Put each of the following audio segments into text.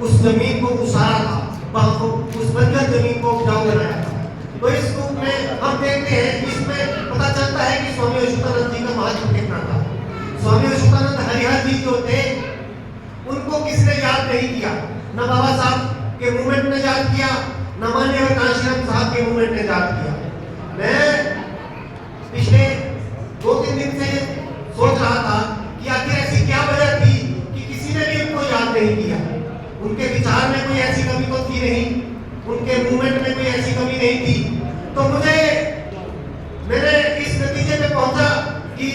उस जमीन को उसारा था, उस बंजर जमीन को उपजाऊ बनाया था। तो इस रूप में हम देखते हैं, इसमें पता चलता है कि स्वामी अच्युतानंद जी का महत्व कितना था। स्वामी अच्युतानंद हरिहर जी जो थे, उनको किसने याद नहीं किया? न बाबा साहब के मूवमेंट ने याद किया, न माननीय कांशीराम साहब के मूवमेंट ने याद किया। मैं पिछले 2-3 दिन से सोच रहा था कि आखिर ऐसी क्या वजह थी कि किसी ने भी उनको याद नहीं किया। उनके विचार में कोई ऐसी कमी तो थी नहीं, उनके मूवमेंट में कोई ऐसी कमी नहीं थी। तो मैंने इस नतीजे पे पहुंचा कि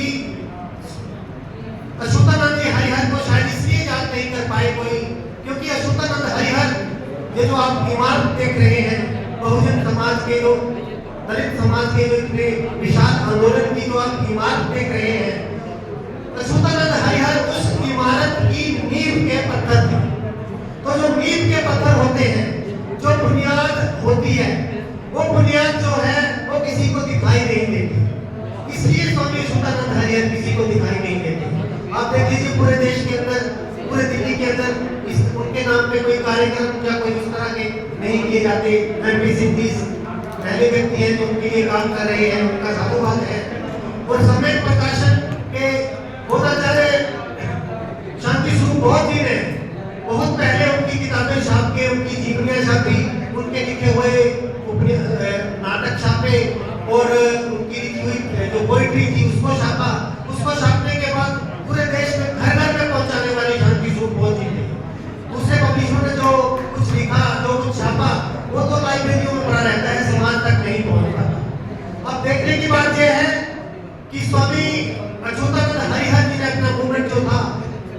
अच्युतानंद जी हरिहर को शायद इसलिए याद नहीं कर पाए कोई, क्योंकि अच्युतानंद हरिहर, ये जो आप इमारत देख रहे हैं, बहुजन समाज के जो, दलित समाज के जो इतने विशाल आंदोलन की जो आप इमारत देख रहे हैं, अच्युतानंद हरिहर उस इमारत की नींव के पत्थर थे। तो जो नींव के पत्थर होते हैं, जो बुनियाद होती है, वो बुनियाद जो है वो किसी को दिखाई नहीं देती। इसलिए स्वामी अच्युतानंद हरिहर किसी को दिखाई नहीं देते। आप देख लीजिए पूरे देश के अंदर, पूरे दिल्ली के अंदर उनके नाम पे कोई कार्यक्रम या कोई इस तरह के नहीं किए जाते। MP सिंह पहले व्यक्ति है जो उनके लिए काम कर रहे हैं, उनका साधुवाद है। और सम्यक प्रकाशन के होताचार्य शांति स्वरूप बहुत ही ने बहुत पहले उनकी किताबें छाप के, उनकी जीवनियां छापी, उनके लिखे हुए नाटक छापे और उनकी लिखी हुई जो पोइट्री थी उसको छापा। उसको छापने के बाद पूरे देश में घर घर में पहुंचाने वाली शांति स्वरूप बहुत ही थे। दूसरे पब्लिशरों ने जो कुछ लिखा, जो कुछ छापा, वो तो लाइब्रेरियों में पड़ा रहता है, समाज तक नहीं पहुंच पाता। अब देखने की बात यह है कि स्वामी अच्युतानंद हरिहर जी ने अपना मूवमेंट जो था,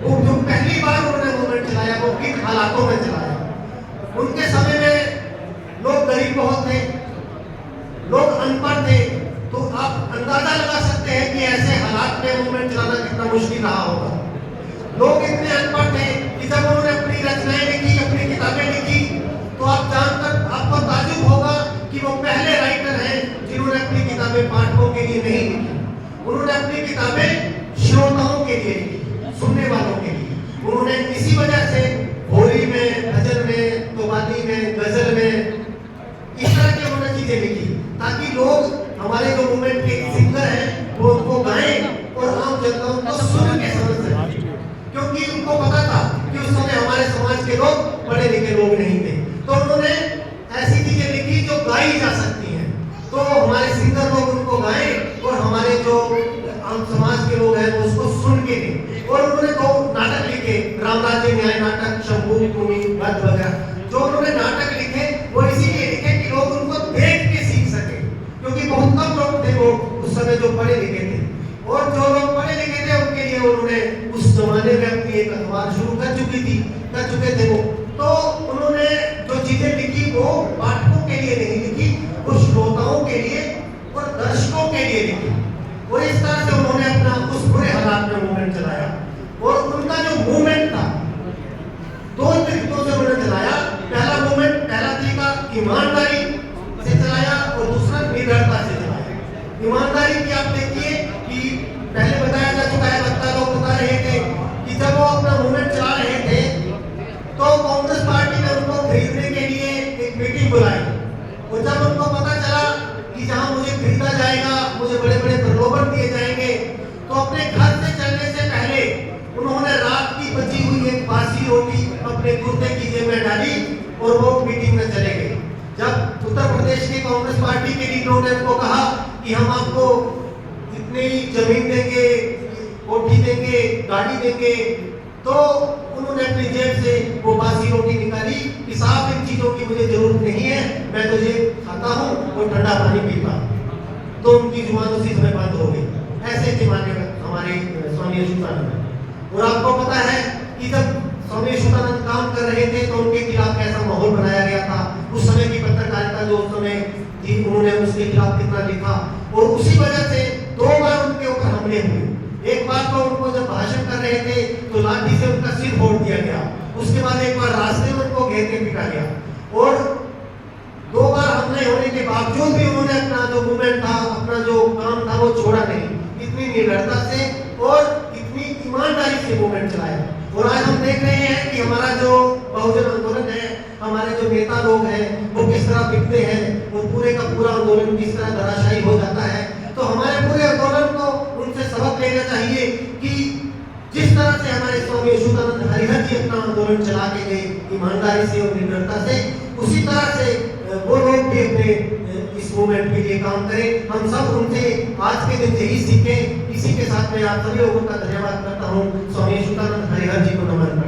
वो जो पहली बार उन्होंने मूवमेंट चलाया, वो किन हालातों में चलाया। उनके समय में लोग गरीब बहुत थे, लोग अनपढ़ थे। तो आप अंदाजा लगा सकते हैं कि ऐसे हालात में मूवमेंट चलाना कितना मुश्किल रहा होगा। लोग इतने अनपढ़ थे कि जब उन्होंने अपनी रचनाएं लिखी, अपनी किताबें लिखी, तो आप जानकर आपको ताज्जुब होगा कि वो पहले राइटर हैं जिन्होंने अपनी किताबें पाठकों के लिए नहीं लिखी। उन्होंने अपनी किताबें श्रोताओं के लिए लिखी, सुनने वालों के लिए। उन्होंने इसी वजह से होली में, भजन में, तोबादी में, गजल में इस तरह की उन्होंने चीजें लिखी ताकि लोग, हमारे जो मूवमेंट के सिंगर हैं, वो उनको गाएं और आम जनता उनको सुन के समझ सके। क्योंकि उनको पता था कि उस समय हमारे समाज के लोग पढ़े लिखे लोग नहीं थे। तो उन्होंने ऐसी चीजें लिखी जो गाई जा सकती हैं, तो हमारे सिंगर लोग उनको गाएं और हमारे जो आम समाज के लोग हैं वो उसको सुन के दें। और उन्होंने 2 नाटक लिखे, रामराज्य न्याय नाटक, शंभू टूनी वगैरह। जो उन्होंने नाटक लिखे वो इसीलिए लिखे कि लोग उनको देख के सीख सके, क्योंकि बहुत कम लोग थे वो उस समय जो पढ़े लिखे थे। और जो लोग पढ़े लिखे थे उनके लिए उन्होंने उस जमाने में अपनी एक अखबार शुरू कर चुके थे वो। तो उन्होंने जो चीजें लिखी वो पाठकों के लिए नहीं लिखी, वो श्रोताओं के लिए और दर्शकों के लिए लिखी। और इस तरह से उन्होंने अपना उस बुरे हालात में मूवमेंट चलाया। और उनका जो मूवमेंट था 2 तरीकों से उन्होंने चलाया। पहला तरीका ईमानदारी से चलाया और दूसरा निडरता से चलाया। ईमानदारी की आप देखिए कि पहले बताया जा चुका है, वक्ता लोग बता रहे थे कि जब वो अपना मूवमेंट चला रहे थे तो कांग्रेस पार्टी ने उनको खरीदने के लिए एक मीटिंग बुलाई। और जब उनको पता चला कि जहां मुझे खरीदा जाएगा, मुझे बड़े बड़े प्रलोभन दिए जाएंगे, तो अपने घर से चलने से पहले उन्होंने रात की बची हुई एक बासी रोटी अपने कुर्ते की जेब में डाली और वो मीटिंग में चले गए। जब उत्तर प्रदेश की कांग्रेस पार्टी के लीडरों ने उनको कहा कि हम आपको इतनी जमीन देंगे, कोठी देंगे, गाड़ी देंगे, तो उन्होंने अपनी जेब से वो बासी रोटी निकाली कि साहब इन चीजों की मुझे जरूरत नहीं है, मैं तो ये खाता हूँ और ठंडा पानी पीता। तो उनकी जुबान उसी समय बंद हो गई। ऐसे थे हमारे स्वामी अच्युतानंद। और आपको पता है कि जब स्वामी अच्युतानंद काम कर रहे थे तो उनके खिलाफ कैसा माहौल बनाया गया था। उस समय की पत्रकारिता जो उस समय थी, उन्होंने उसके खिलाफ कितना लिखा। और उसी वजह से 2 बार उनके ऊपर हमले हुए। एक बार तो उनको जब भाषण कर रहे थे तो लाठी से उनका सिर फोड़ दिया गया। उसके बाद एक बार रास्ते में उनको घेर के पीटा गया। और 2 बार हमले होने के बावजूद भी उन्होंने अपना जो मूवमेंट था, अपना जो काम था वो छोड़ा नहीं। इतनी निडरता से और इतनी ईमानदारी से मूवमेंट चलाया। और आज हम देख रहे हैं कि हमारा जो बहुजन जो नेता लोग हैं वो किस तरह बिकते हैं, वो पूरे का पूरा आंदोलन किस तरह धराशायी हो जाता है। तो हमारे पूरे आंदोलन को उनसे सबक लेना चाहिए कि जिस तरह से हमारे स्वामी अच्युतानंद हरिहर जी अपना आंदोलन चला के गए ईमानदारी से और निर्भरता से, उसी तरह से वो लोग भी अपने इस मूवमेंट के लिए काम करें। हम सब उनसे आज के दिन यही सीखें। इसी के साथ मैं आप सभी लोगों का धन्यवाद करता हूँ। स्वामी अच्युतानंद हरिहर जी को नमन करता हूं।